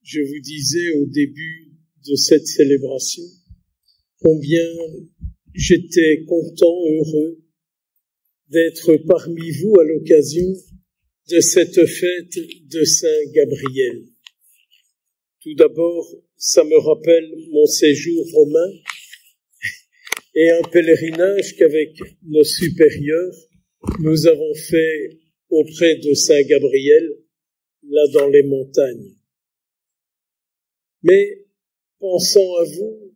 Je vous disais au début de cette célébration combien j'étais content, heureux d'être parmi vous à l'occasion de cette fête de Saint Gabriel. Tout d'abord, ça me rappelle mon séjour romain et un pèlerinage qu'avec nos supérieurs, nous avons fait auprès de Saint Gabriel, là dans les montagnes. Mais pensant à vous,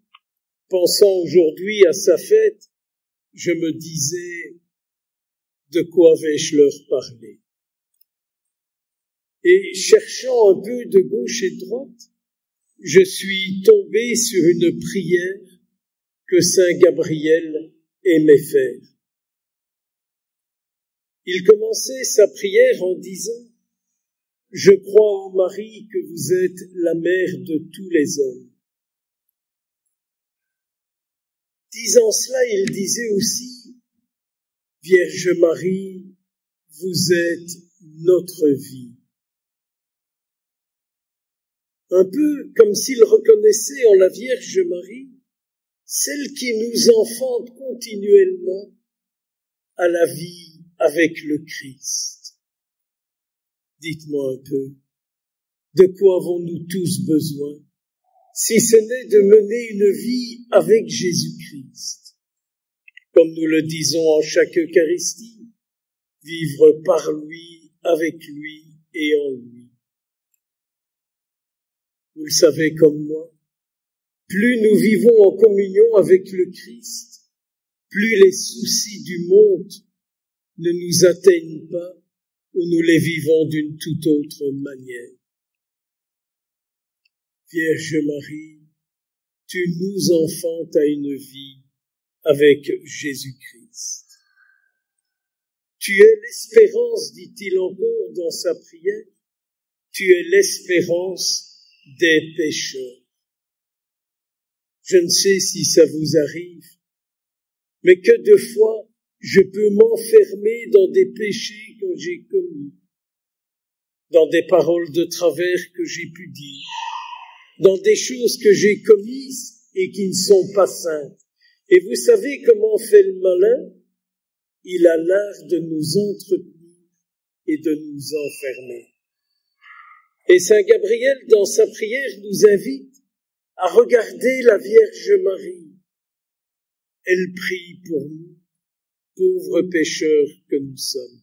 pensant aujourd'hui à sa fête, je me disais, de quoi vais-je leur parler? Et cherchant un peu de gauche et de droite, je suis tombé sur une prière que Saint Gabriel aimait faire. Il commençait sa prière en disant « Je crois, ô Marie, que vous êtes la mère de tous les hommes. » Disant cela, il disait aussi « Vierge Marie, vous êtes notre vie. » Un peu comme s'il reconnaissait en la Vierge Marie celle qui nous enfante continuellement à la vie avec le Christ. Dites-moi un peu, de quoi avons-nous tous besoin, si ce n'est de mener une vie avec Jésus-Christ, comme nous le disons en chaque Eucharistie, vivre par lui, avec lui et en lui. Vous le savez comme moi, plus nous vivons en communion avec le Christ, plus les soucis du monde ne nous atteignent pas ou nous les vivons d'une toute autre manière. Vierge Marie, tu nous enfantes à une vie avec Jésus-Christ. Tu es l'espérance, dit-il encore dans sa prière, tu es l'espérance des pécheurs. Je ne sais si ça vous arrive, mais que de fois je peux m'enfermer dans des péchés que j'ai commis, dans des paroles de travers que j'ai pu dire, dans des choses que j'ai commises et qui ne sont pas saintes. Et vous savez comment fait le malin? Il a l'art de nous entretenir et de nous enfermer. Et Saint Gabriel, dans sa prière, nous invite à regarder la Vierge Marie. Elle prie pour nous, pauvres pécheurs que nous sommes.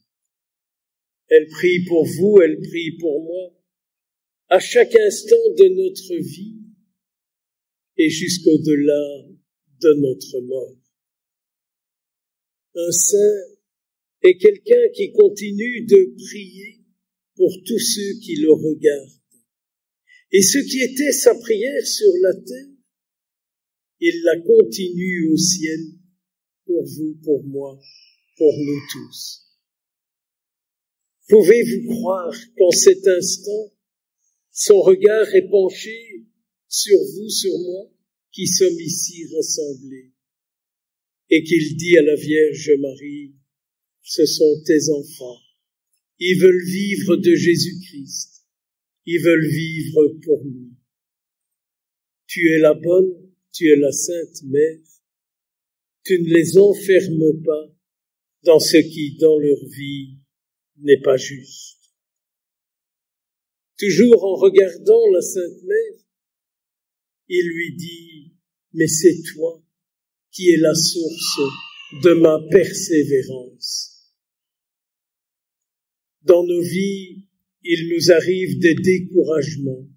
Elle prie pour vous, elle prie pour moi, à chaque instant de notre vie et jusqu'au-delà de notre mort. Un saint est quelqu'un qui continue de prier pour tous ceux qui le regardent. Et ce qui était sa prière sur la terre, il la continue au ciel pour vous, pour moi, pour nous tous. Pouvez-vous croire qu'en cet instant, son regard est penché sur vous, sur moi, qui sommes ici rassemblés, et qu'il dit à la Vierge Marie, ce sont tes enfants, ils veulent vivre de Jésus-Christ. Ils veulent vivre pour nous. Tu es la bonne, tu es la Sainte Mère. Tu ne les enfermes pas dans ce qui, dans leur vie, n'est pas juste. Toujours en regardant la Sainte Mère, il lui dit, mais c'est toi qui es la source de ma persévérance. Dans nos vies, il nous arrive des découragements.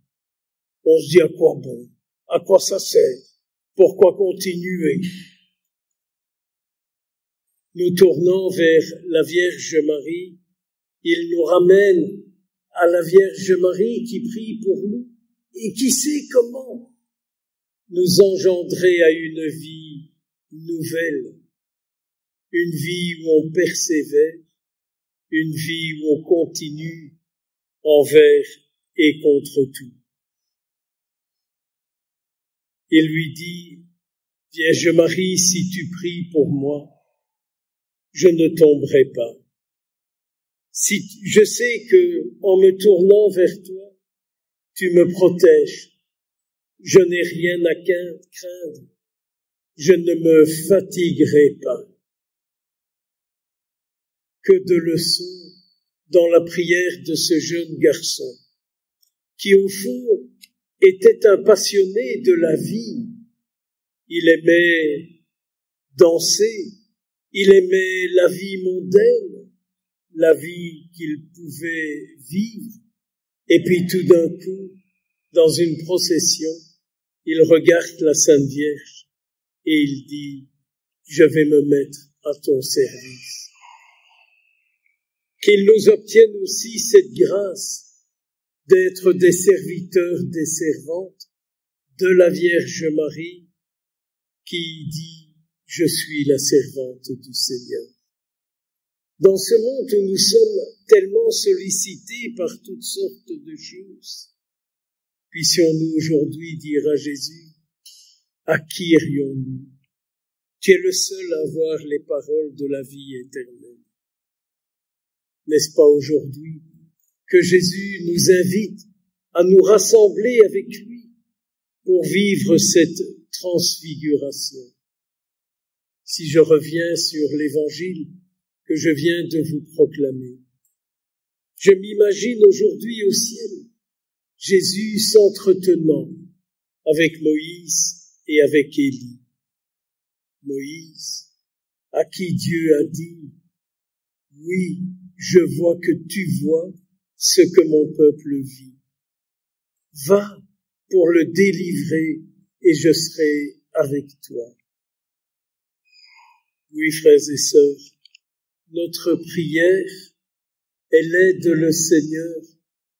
On se dit à quoi bon? À quoi ça sert? Pourquoi continuer? Nous tournons vers la Vierge Marie. Il nous ramène à la Vierge Marie qui prie pour nous et qui sait comment nous engendrer à une vie nouvelle, une vie où on persévère, une vie où on continue envers et contre tout. Il lui dit, Vierge Marie, si tu pries pour moi, je ne tomberai pas. Si je sais que, en me tournant vers toi, Tu me protèges. Je n'ai rien à craindre. Je ne me fatiguerai pas. Que de leçons dans la prière de ce jeune garçon, qui au fond était un passionné de la vie. Il aimait danser, il aimait la vie mondaine, la vie qu'il pouvait vivre, et puis tout d'un coup, dans une procession, il regarde la Sainte Vierge et il dit « Je vais me mettre à ton service ». Qu'il nous obtienne aussi cette grâce d'être des serviteurs, des servantes de la Vierge Marie qui dit « Je suis la servante du Seigneur ». Dans ce monde où nous sommes tellement sollicités par toutes sortes de choses, puissions-nous aujourd'hui dire à Jésus, à qui irions-nous? Tu es le seul à avoir les paroles de la vie éternelle. N'est-ce pas aujourd'hui que Jésus nous invite à nous rassembler avec lui pour vivre cette transfiguration? Si je reviens sur l'évangile que je viens de vous proclamer, je m'imagine aujourd'hui au ciel Jésus s'entretenant avec Moïse et avec Élie. Moïse, à qui Dieu a dit « Oui, je vois que tu vois ce que mon peuple vit. Va pour le délivrer et je serai avec toi. » Oui, frères et sœurs, notre prière, elle aide le Seigneur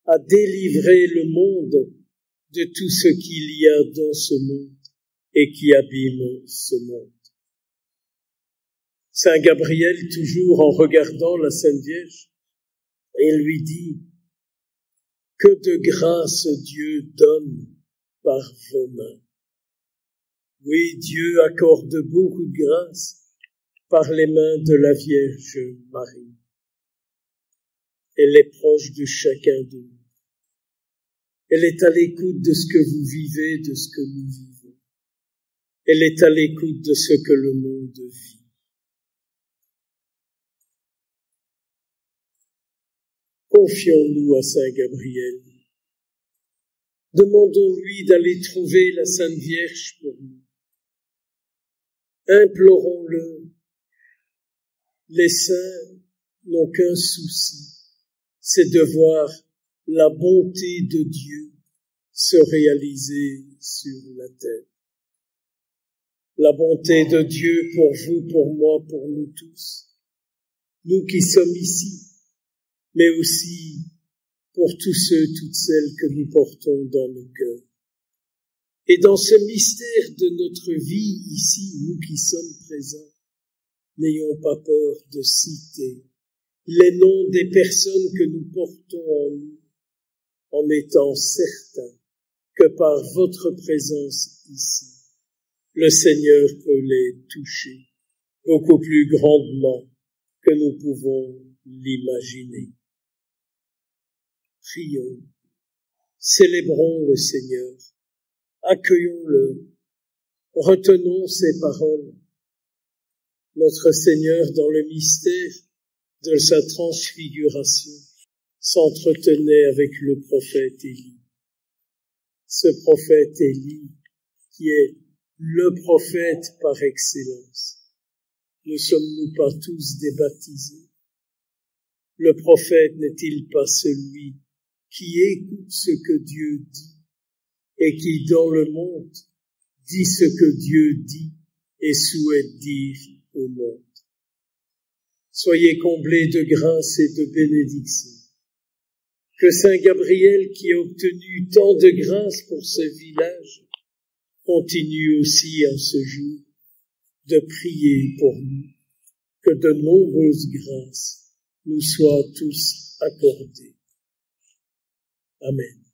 à délivrer le monde de tout ce qu'il y a dans ce monde et qui abîme ce monde. Saint Gabriel, toujours en regardant la Sainte Vierge, il lui dit « Que de grâce Dieu donne par vos mains. » Oui, Dieu accorde beaucoup de grâce par les mains de la Vierge Marie. Elle est proche de chacun de nous. Elle est à l'écoute de ce que vous vivez, de ce que nous vivons. Elle est à l'écoute de ce que le monde vit. Confions-nous à Saint Gabriel. Demandons-lui d'aller trouver la Sainte Vierge pour nous. Implorons-le. Les saints n'ont qu'un souci, c'est de voir la bonté de Dieu se réaliser sur la terre. La bonté de Dieu pour vous, pour moi, pour nous tous, nous qui sommes ici, mais aussi pour tous ceux, toutes celles que nous portons dans nos cœurs. Et dans ce mystère de notre vie ici, nous qui sommes présents, n'ayons pas peur de citer les noms des personnes que nous portons en nous, en étant certains que par votre présence ici, le Seigneur peut les toucher beaucoup plus grandement que nous pouvons l'imaginer. Prions, célébrons le Seigneur, accueillons-le, retenons ses paroles. Notre Seigneur, dans le mystère de sa transfiguration, s'entretenait avec le prophète Élie. Ce prophète Élie, qui est le prophète par excellence. Ne sommes-nous pas tous des baptisés? Le prophète n'est-il pas celui qui écoute ce que Dieu dit et qui, dans le monde, dit ce que Dieu dit et souhaite dire au monde? Soyez comblés de grâce et de bénédiction. Que Saint Gabriel, qui a obtenu tant de grâce pour ce village, continue aussi en ce jour de prier pour nous, que de nombreuses grâces nous soient tous accordées. Amen.